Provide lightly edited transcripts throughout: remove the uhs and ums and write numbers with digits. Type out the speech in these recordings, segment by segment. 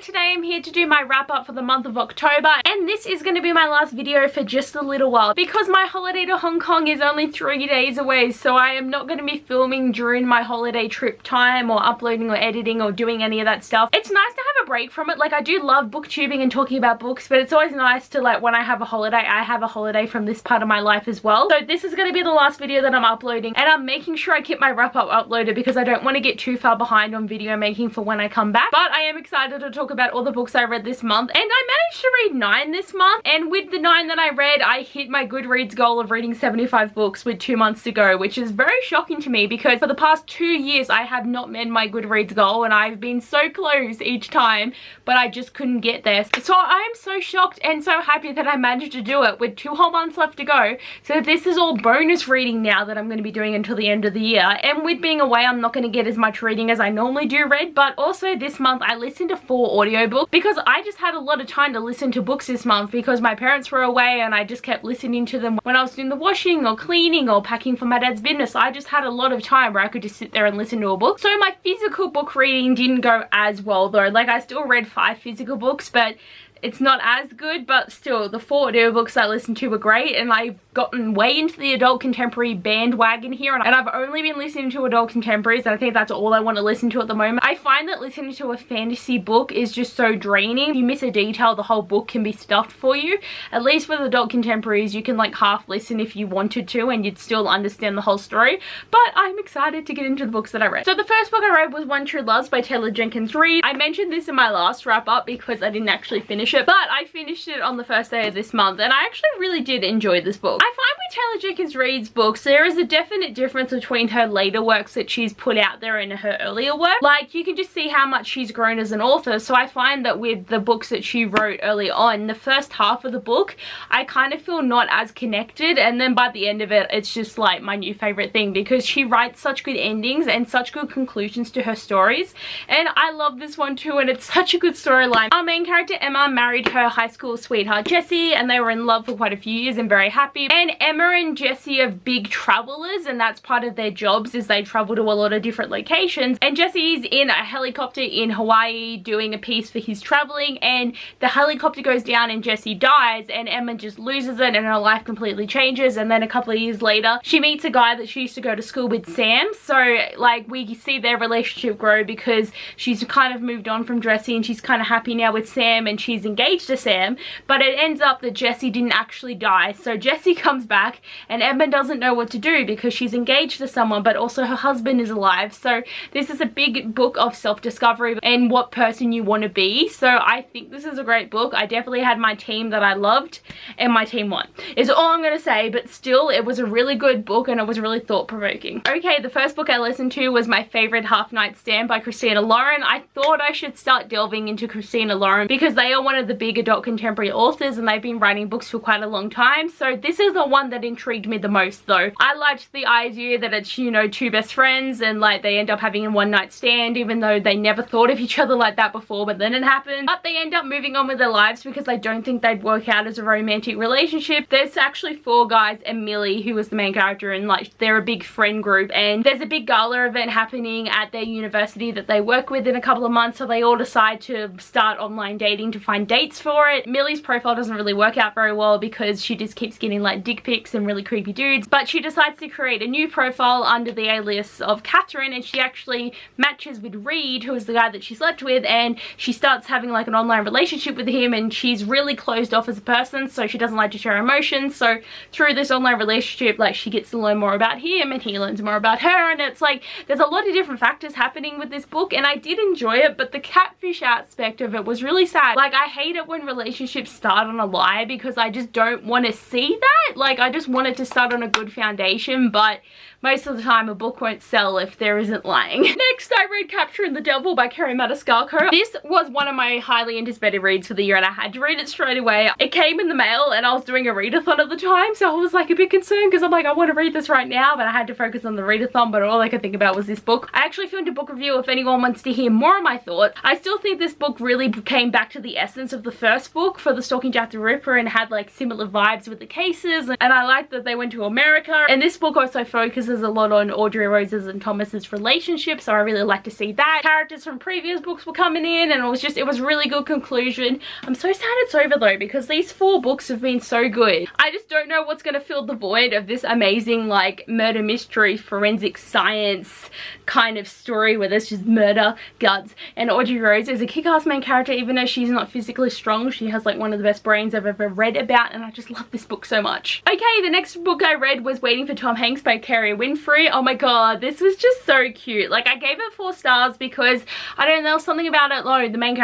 today I'm here to do my wrap up for the month of October, and this is going to be my last video for just a little while because my holiday to Hong Kong is only 3 days away, so I am not going to be filming during my holiday trip time or uploading or editing or doing any of that stuff. It's nice to have a break from it. Like, I do love booktubing and talking about books, but it's always nice to, like, when I have a holiday, I have a holiday from this part of my life as well. So this is going to be the last video that I'm uploading, and I'm making sure I keep my wrap up uploaded because I don't want to get too far behind on video making for when I come back. But I am excited to talk about all the books I read this month, and I managed to read 9 this month, and with the 9 that I read, I hit my Goodreads goal of reading 75 books with 2 months to go, which is very shocking to me because for the past 2 years I have not met my Goodreads goal, and I've been so close each time, but I just couldn't get there. So I am so shocked and so happy that I managed to do it with 2 whole months left to go. So this is all bonus reading now that I'm going to be doing until the end of the year, and with being away I'm not going to get as much reading as I normally do read. But also this month I listened to 4 audiobooks because I just had a lot of time to listen to books this month because my parents were away and I just kept listening to them when I was doing the washing or cleaning or packing for my dad's business. I just had a lot of time where I could just sit there and listen to a book. So my physical book reading didn't go as well though. Like, I still read 5 physical books, but it's not as good. But still, the 4 audiobooks I listened to were great, and I've gotten way into the adult contemporary bandwagon here, and I've only been listening to adult contemporaries, and I think that's all I want to listen to at the moment. I find that listening to a fantasy book is just so draining. If you miss a detail, the whole book can be stuffed for you. At least with adult contemporaries, you can like half listen if you wanted to, and you'd still understand the whole story. But I'm excited to get into the books that I read. So the first book I read was One True Loves by Taylor Jenkins Reid. I mentioned this in my last wrap up because I didn't actually finish it, but I finished it on the first day of this month, and I actually really did enjoy this book. I find with Taylor Jenkins Reid's books, there is a definite difference between her later works that she's put out there and her earlier work. Like, you can just see how much she's grown as an author. So I find that with the books that she wrote early on, the first half of the book, I kind of feel not as connected, and then by the end of it, it's just like my new favorite thing because she writes such good endings and such good conclusions to her stories, and I love this one too, and it's such a good storyline. Our main character Emma married her high school sweetheart Jessie, and they were in love for quite a few years and very happy. And Emma and Jessie are big travelers, and that's part of their jobs, is they travel to a lot of different locations. And Jessie's in a helicopter in Hawaii doing a piece for his traveling, and the helicopter goes down and Jessie dies, and Emma just loses it and her life completely changes. And then a couple of years later she meets a guy that she used to go to school with, Sam. So like, we see their relationship grow because she's kind of moved on from Jessie and she's kind of happy now with Sam, and she's engaged to Sam. But it ends up that Jessie didn't actually die, so Jessie comes back and Emma doesn't know what to do because she's engaged to someone, but also her husband is alive. So this is a big book of self-discovery and what person you want to be. So I think this is a great book. I definitely had my team that I loved, and my team won is all I'm gonna say, but still it was a really good book and it was really thought-provoking. Okay, the first book I listened to was My Favorite Half Night Stand by Christina Lauren. I thought I should start delving into Christina Lauren because they are one of the big adult contemporary authors and they've been writing books for quite a long time. So this is the one that intrigued me the most though. I liked the idea that it's, you know, 2 best friends and like they end up having a one-night stand, even though they never thought of each other like that before, but then it happened. But they end up moving on with their lives because they don't think they'd work out as a romantic relationship. There's actually 4 guys and Millie, who was the main character, and like they're a big friend group, and there's a big gala event happening at their university that they work with in a couple of months, so they all decide to start online dating to find dates for it. Millie's profile doesn't really work out very well because she just keeps getting like dick pics and really creepy dudes, but she decides to create a new profile under the alias of Catherine, and she actually matches with Reed, who is the guy that she slept with, and she starts having like an online relationship with him, and she's really closed off as a person, so she doesn't like to share emotions. So through this online relationship, like, she gets to learn more about him and he learns more about her, and it's like there's a lot of different factors happening with this book, and I did enjoy it, but the catfish aspect of it was really sad. Like, I hate it when relationships start on a lie because I just don't want to see that. Like, I just want it to start on a good foundation, but most of the time a book won't sell if there isn't lying. Next, I read Capturing the Devil by Kerry Maniscalco. This was one of my highly anticipated reads for the year, and I had to read it straight away. It came in the mail and I was doing a readathon at the time, so I was like a bit concerned because I'm like, I want to read this right now, but I had to focus on the readathon, but all I could think about was this book. I actually filmed a book review if anyone wants to hear more of my thoughts. I still think this book really came back to the essence essence of the first book for the Stalking Jack the Ripper and had like similar vibes with the cases, and I liked that they went to America. And this book also focuses a lot on Audrey Rose's and Thomas's relationship, so I really like to see that. Characters from previous books were coming in, and it was really good conclusion. I'm so sad it's over though, because these 4 books have been so good. I just don't know what's going to fill the void of this amazing like murder mystery forensic science kind of story where there's just murder, guts, and Audrey Rose is a kick-ass main character. Even though she's not physically strong, she has like one of the best brains I've ever read about, and I just love this book so much. Okay, the next book I read was Waiting for Tom Hanks by Kerry Winfrey. Oh my god, this was just so cute. Like, I gave it 4 stars because I don't know, there was something about it. The main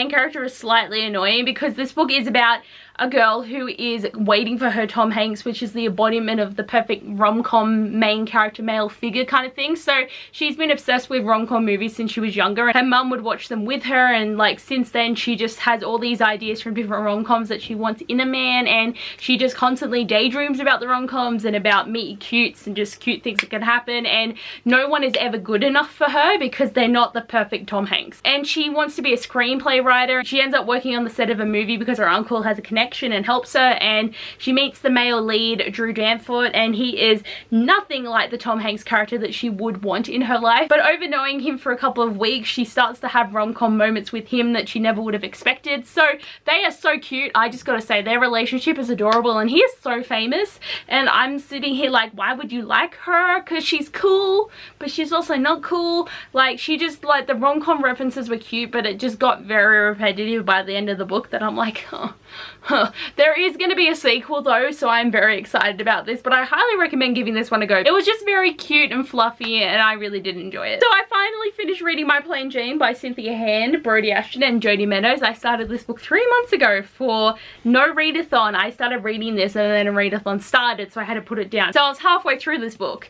character is slightly annoying because this book is about a girl who is waiting for her Tom Hanks, which is the embodiment of the perfect rom-com main character male figure kind of thing. So she's been obsessed with rom-com movies since she was younger, and her mum would watch them with her, and like since then she just has all these ideas from different rom-coms that she wants in a man, and she just constantly daydreams about the rom-coms and about meet cutes and just cute things that can happen, and no one is ever good enough for her because they're not the perfect Tom Hanks. And she wants to be a screenplay writer. She ends up working on the set of a movie because her uncle has a connection and helps her, and she meets the male lead, Drew Danforth, and he is nothing like the Tom Hanks character that she would want in her life. But over knowing him for a couple of weeks, she starts to have rom-com moments with him that she never would have expected. So they are so cute. I just gotta say, their relationship is adorable, and he is so famous, and I'm sitting here like, why would you like her? Because she's cool, but she's also not cool. Like, she just, like, the rom-com references were cute, but it just got very repetitive by the end of the book that I'm like, oh, huh. There is going to be a sequel though, so I'm very excited about this, but I highly recommend giving this one a go. It was just very cute and fluffy, and I really did enjoy it. So I finally finished reading My Plain Jane by Cynthia Hand, Brodie Ashton, and Jodie Meadows. I started this book 3 months ago for no readathon. I started reading this and then a readathon started, so I had to put it down. So I was halfway through this book.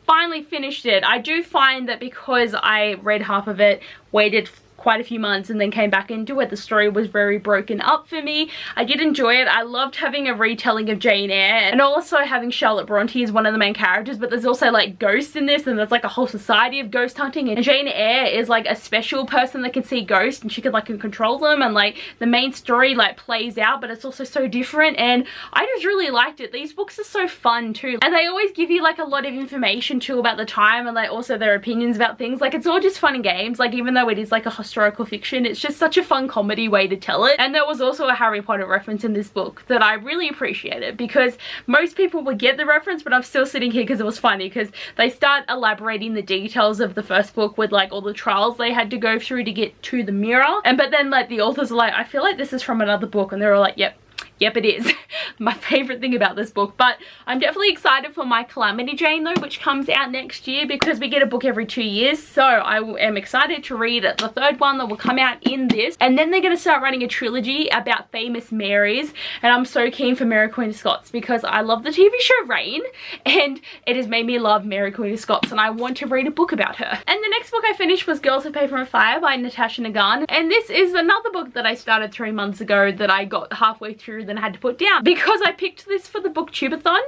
Finally finished it. I do find that because I read half of it, waited quite a few months and then came back into it, the story was very broken up for me. I did enjoy it. I loved having a retelling of Jane Eyre, and also having Charlotte Bronte as one of the main characters, but there's also like ghosts in this, and there's like a whole society of ghost hunting, and Jane Eyre is like a special person that can see ghosts, and she can like control them, and like the main story like plays out, but it's also so different, and I just really liked it. These books are so fun too, and they always give you like a lot of information too about the time, and like also their opinions about things. Like, it's all just fun and games. Like, even though it is like a historical fiction, it's just such a fun comedy way to tell it. And there was also a Harry Potter reference in this book that I really appreciated, because most people would get the reference, but I'm still sitting here because it was funny, because they start elaborating the details of the first book with like all the trials they had to go through to get to the mirror, and but then like the authors are like, I feel like this is from another book, and they're all like, yep, it is. My favorite thing about this book. But I'm definitely excited for My Calamity Jane though, which comes out next year, because we get a book every 2 years, so I am excited to read the 3rd one that will come out in this. And then they're going to start writing a trilogy about famous Marys, and I'm so keen for Mary Queen of Scots because I love the TV show Reign, and it has made me love Mary Queen of Scots, and I want to read a book about her. And the next book I finished was Girls of Paper and Fire by Natasha Nagan, and this is another book that I started 3 months ago that I got halfway through then had to put down because I picked this for the booktubeathon.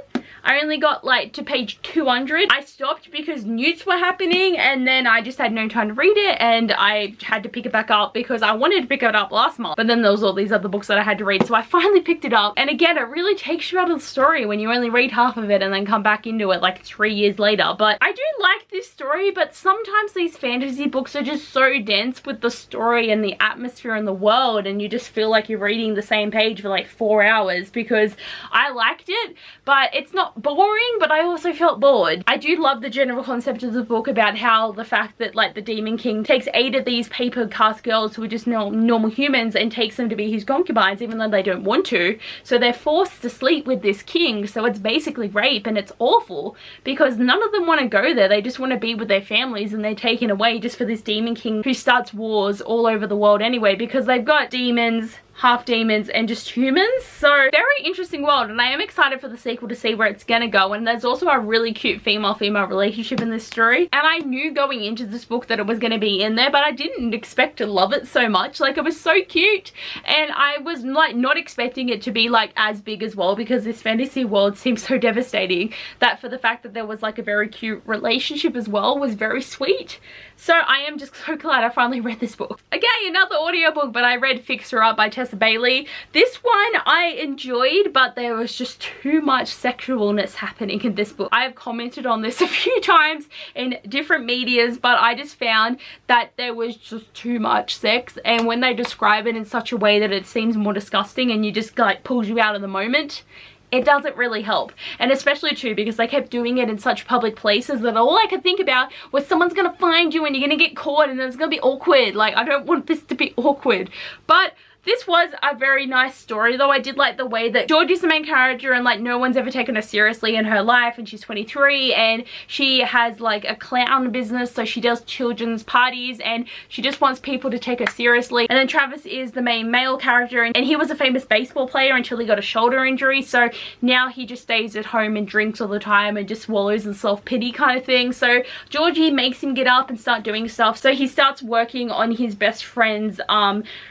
I only got like to page 200. I stopped because newts were happening, and then I just had no time to read it, and I had to pick it back up because I wanted to pick it up last month, but then there was all these other books that I had to read, so I finally picked it up. And again, it really takes you out of the story when you only read half of it and then come back into it like 3 years later. But I do like this story, but sometimes these fantasy books are just so dense with the story and the atmosphere and the world, and you just feel like you're reading the same page for like 4 hours, because I liked it, but it's not boring, but I also felt bored. I do love the general concept of the book about how the fact that like the Demon King takes 8 of these paper cast girls who are just normal humans and takes them to be his concubines even though they don't want to, so they're forced to sleep with this king, so it's basically rape, and it's awful because none of them want to go there. They just want to be with their families, and they're taken away just for this Demon King who starts wars all over the world anyway, because they've got demons, half demons, and just humans. So very interesting world, and I am excited for the sequel to see where it's gonna go. And there's also a really cute female-female relationship in this story, and I knew going into this book that it was gonna be in there, but I didn't expect to love it so much. Like, it was so cute, and I was like not expecting it to be like as big as well, because this fantasy world seems so devastating, that for the fact that there was like a very cute relationship as well was very sweet. So I am just so glad I finally read this book. Okay, another audiobook, but I read Fix Her Up by Tessa Abbeyleec. This one I enjoyed, but there was just too much sexualness happening in this book. I have commented on this a few times in different medias, but I just found that there was just too much sex, and when they describe it in such a way that it seems more disgusting and you just like pulls you out of the moment, it doesn't really help. And especially too because they kept doing it in such public places that all I could think about was someone's gonna find you and you're gonna get caught and then it's gonna be awkward. Like, I don't want this to be awkward. But this was a very nice story, though. I did like the way that Georgie's the main character and like no one's ever taken her seriously in her life, and she's 23 and she has like a clown business, so she does children's parties and she just wants people to take her seriously. And then Travis is the main male character, and he was a famous baseball player until he got a shoulder injury, so now he just stays at home and drinks all the time and just wallows in self-pity kind of thing. So Georgie makes him get up and start doing stuff, so he starts working on his best friend's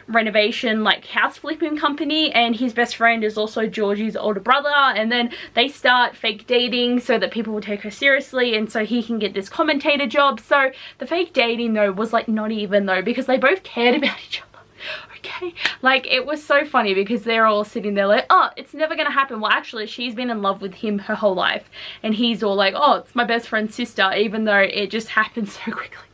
renovation like house flipping company, and his best friend is also Georgie's older brother, and then they start fake dating so that people will take her seriously and so he can get this commentator job. So the fake dating though was like not even though, because they both cared about each other. Okay, like it was so funny because they're all sitting there like, oh, it's never gonna happen. Well, actually she's been in love with him her whole life, and he's all like, oh, it's my best friend's sister, even though it just happened so quickly.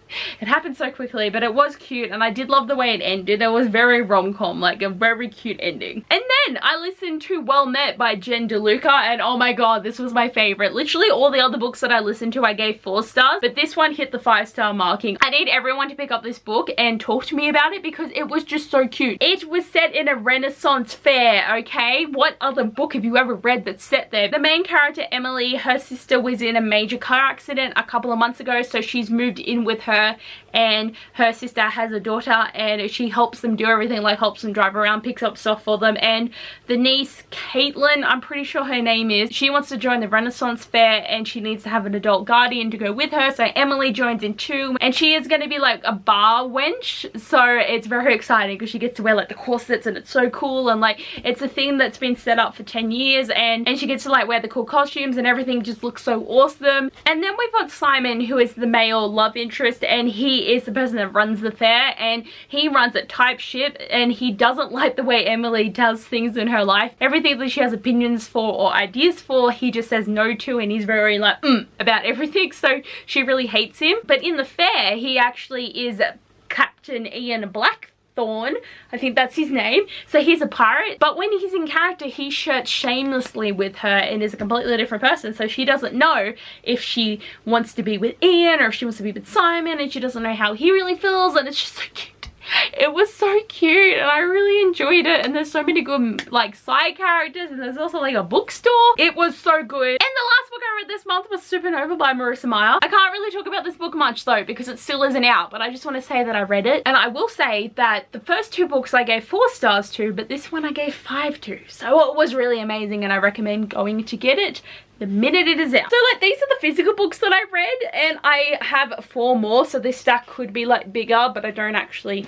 It happened so quickly, but it was cute, and I did love the way it ended. It was very rom-com, like a very cute ending. And then I listened to Well Met by Jen DeLuca, and oh my god, this was my favorite. Literally all the other books that I listened to I gave 4 stars, but this one hit the 5-star marking. I need everyone to pick up this book and talk to me about it because it was just so cute. It was set in a Renaissance fair, okay? What other book have you ever read that's set there? The main character, Emily, her sister was in a major car accident a couple of months ago, so she's moved in with her, and her sister has a daughter and she helps them do everything, like helps them drive around, picks up stuff for them. And the niece, Caitlin, I'm pretty sure her name is, she wants to join the Renaissance fair and she needs to have an adult guardian to go with her, so Emily joins in too, and she is going to be like a bar wench, so it's very exciting because she gets to wear like the corsets and it's so cool, and like it's a thing that's been set up for 10 years and she gets to like wear the cool costumes and everything just looks so awesome. And then we've got Simon, who is the male love interest, and he is the person that runs the fair, and he runs it type shit, and he doesn't like the way Emily does things in her life. Everything that she has opinions for or ideas for, he just says no to, and he's very like about everything, so she really hates him. But in the fair, he actually is Captain Ian Blackthorn, I think that's his name, so he's a pirate, but when he's in character he shirts shamelessly with her and is a completely different person, so she doesn't know if she wants to be with Ian or if she wants to be with Simon, and she doesn't know how he really feels, and it's just so cute. It was so cute and I really enjoyed it, and there's so many good like side characters, and there's also like a bookstore. It was so good. And the last book I read this month was Supernova by Marissa Meyer. I can't really talk about this book much though because it still isn't out, but I just want to say that I read it, and I will say that the first 2 books I gave 4 stars to, but this one I gave 5 to, so it was really amazing and I recommend going to get it the minute it is out. So like these are the physical books that I read, and I have 4 more, so this stack could be like bigger, but I don't actually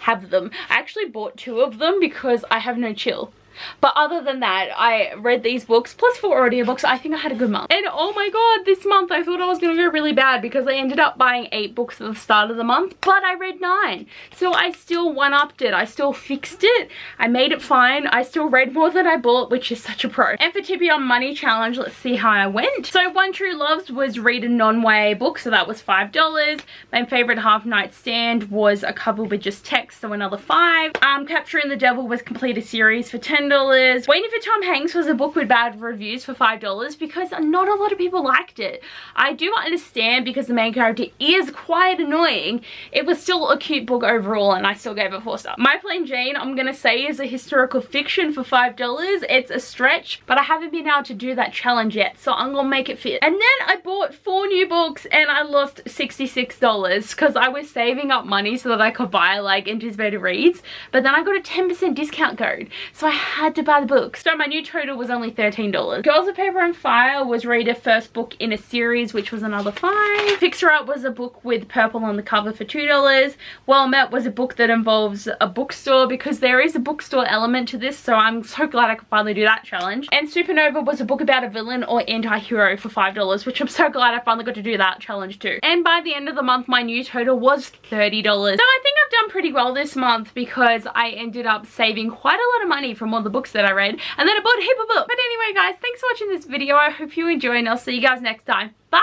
have them. I actually bought 2 of them because I have no chill. But other than that, I read these books plus 4 audiobooks. I think I had a good month. And oh my god, this month I thought I was going to go really bad because I ended up buying 8 books at the start of the month, but I read 9. So I still one-upped it. I still fixed it. I made it fine. I still read more than I bought, which is such a pro. And for Tippy on Money Challenge, let's see how I went. So One True Loves was read a non-YA book, so that was $5. My favorite Half Nightstand was a cover with just text, so another $5. Capturing the Devil was complete a series for $10. Waiting for Tom Hanks was a book with bad reviews for $5 because not a lot of people liked it. I do understand because the main character is quite annoying. It was still a cute book overall and I still gave it 4 stars. My Plain Jane, I'm gonna say, is a historical fiction for $5. It's a stretch, but I haven't been able to do that challenge yet, so I'm gonna make it fit. And then I bought 4 new books and I lost $66 because I was saving up money so that I could buy like anticipated reads, but then I got a 10% discount code, so I had to buy the book. So my new total was only $13. Girls of Paper and Fire was Rita's first book in a series, which was another $5. Fixer Up was a book with purple on the cover for $2. Well Met was a book that involves a bookstore because there is a bookstore element to this, so I'm so glad I could finally do that challenge. And Supernova was a book about a villain or anti-hero for $5, which I'm so glad I finally got to do that challenge too. And by the end of the month, my new total was $30. So I think I've done done pretty well this month because I ended up saving quite a lot of money from all the books that I read, and then I bought a heap of books. But anyway guys, thanks for watching this video. I hope you enjoy and I'll see you guys next time. Bye!